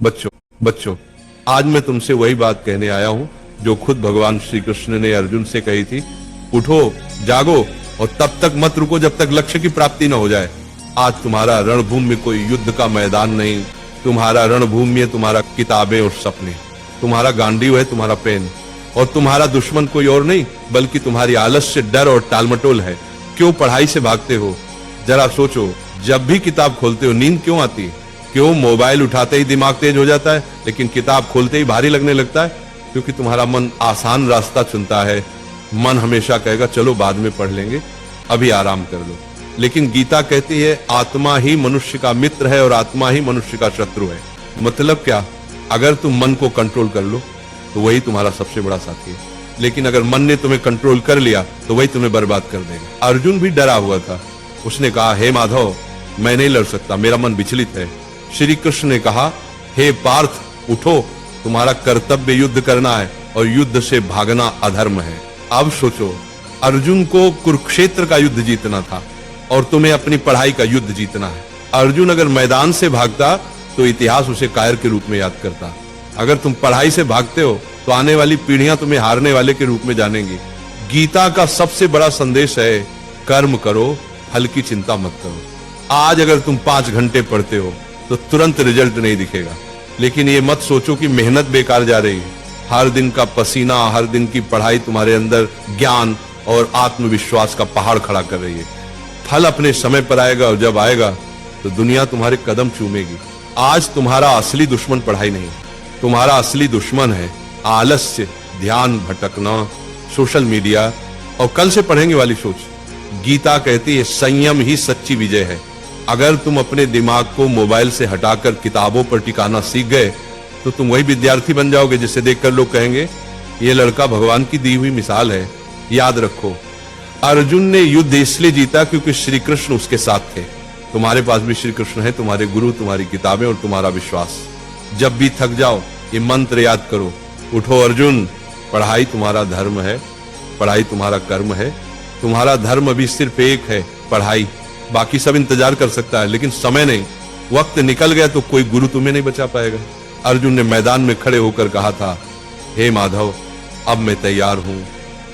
बच्चों बच्चों आज मैं तुमसे वही बात कहने आया हूँ जो खुद भगवान श्री कृष्ण ने अर्जुन से कही थी। उठो, जागो और तब तक मत रुको जब तक लक्ष्य की प्राप्ति न हो जाए। आज तुम्हारा रणभूमि में कोई युद्ध का मैदान नहीं, तुम्हारा रणभूमि है तुम्हारा किताबें और सपने, तुम्हारा गांडीव है तुम्हारा पेन, और तुम्हारा दुश्मन कोई और नहीं बल्कि तुम्हारी आलस्य, डर और टालमटोल है। क्यों पढ़ाई से भागते हो? जरा सोचो, जब भी किताब खोलते हो नींद क्यों आती है? क्यों मोबाइल उठाते ही दिमाग तेज हो जाता है लेकिन किताब खोलते ही भारी लगने लगता है? क्योंकि तुम्हारा मन आसान रास्ता चुनता है। मन हमेशा कहेगा चलो बाद में पढ़ लेंगे, अभी आराम कर लो। लेकिन गीता कहती है आत्मा ही मनुष्य का मित्र है और आत्मा ही मनुष्य का शत्रु है। मतलब क्या? अगर तुम मन को कंट्रोल कर लो तो वही तुम्हारा सबसे बड़ा साथी है, लेकिन अगर मन ने तुम्हें कंट्रोल कर लिया तो वही तुम्हें बर्बाद कर देगा। अर्जुन भी डरा हुआ था। उसने कहा, हे माधव, मैं नहीं लड़ सकता, मेरा मन विचलित है। श्री कृष्ण ने कहा, हे पार्थ, उठो, तुम्हारा कर्तव्य युद्ध करना है और युद्ध से भागना अधर्म है। अब सोचो, अर्जुन को कुरुक्षेत्र का युद्ध जीतना था और तुम्हें अपनी पढ़ाई का युद्ध जीतना है। अर्जुन अगर मैदान से भागता तो इतिहास उसे कायर के रूप में याद करता। अगर तुम पढ़ाई से भागते हो तो आने वाली पीढ़ियां तुम्हें हारने वाले के रूप में जानेंगी। गीता का सबसे बड़ा संदेश है, कर्म करो, फल की चिंता मत करो। आज अगर तुम 5 घंटे पढ़ते हो तो तुरंत रिजल्ट नहीं दिखेगा, लेकिन ये मत सोचो कि मेहनत बेकार जा रही है। हर दिन का पसीना, हर दिन की पढ़ाई तुम्हारे अंदर ज्ञान और आत्मविश्वास का पहाड़ खड़ा कर रही है। फल अपने समय पर आएगा और जब आएगा तो दुनिया तुम्हारे कदम चूमेगी। आज तुम्हारा असली दुश्मन पढ़ाई नहीं, तुम्हारा असली दुश्मन है आलस्य, ध्यान भटकना, सोशल मीडिया और कल से पढ़ेंगे वाली सोच। गीता कहती है संयम ही सच्ची विजय है। अगर तुम अपने दिमाग को मोबाइल से हटाकर किताबों पर टिकाना सीख गए तो तुम वही विद्यार्थी बन जाओगे जिसे देखकर लोग कहेंगे ये लड़का भगवान की दी हुई मिसाल है। याद रखो, अर्जुन ने युद्ध इसलिए जीता क्योंकि श्री कृष्ण उसके साथ थे। तुम्हारे पास भी श्री कृष्ण है, तुम्हारे गुरु, तुम्हारी किताबें और तुम्हारा विश्वास। जब भी थक जाओ ये मंत्र याद करो, उठो अर्जुन, पढ़ाई तुम्हारा धर्म है, पढ़ाई तुम्हारा कर्म है। तुम्हारा धर्म अभी सिर्फ एक है, पढ़ाई। बाकी सब इंतजार कर सकता है लेकिन समय नहीं। वक्त निकल गया तो कोई गुरु तुम्हें नहीं बचा पाएगा। अर्जुन ने मैदान में खड़े होकर कहा था, हे माधव, अब मैं तैयार हूं,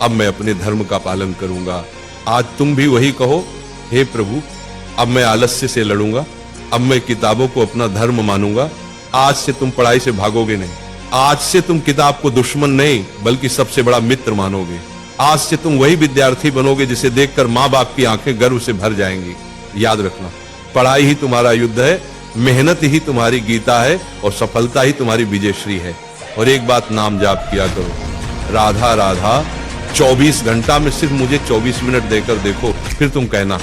अब मैं अपने धर्म का पालन करूंगा। आज तुम भी वही कहो, हे प्रभु, अब मैं आलस्य से लड़ूंगा, अब मैं किताबों को अपना धर्म मानूंगा। आज से तुम पढ़ाई से भागोगे नहीं, आज से तुम किताब को दुश्मन नहीं बल्कि सबसे बड़ा मित्र मानोगे। आज से तुम वही विद्यार्थी बनोगे जिसे देखकर माँ बाप की आंखें गर्व से भर जाएंगी। याद रखना, पढ़ाई ही तुम्हारा युद्ध है, मेहनत ही तुम्हारी गीता है और सफलता ही तुम्हारी विजयश्री है। और एक बात नाम जाप किया करो, राधा राधा। 24 घंटा में सिर्फ मुझे 24 मिनट देकर देखो, फिर तुम कहना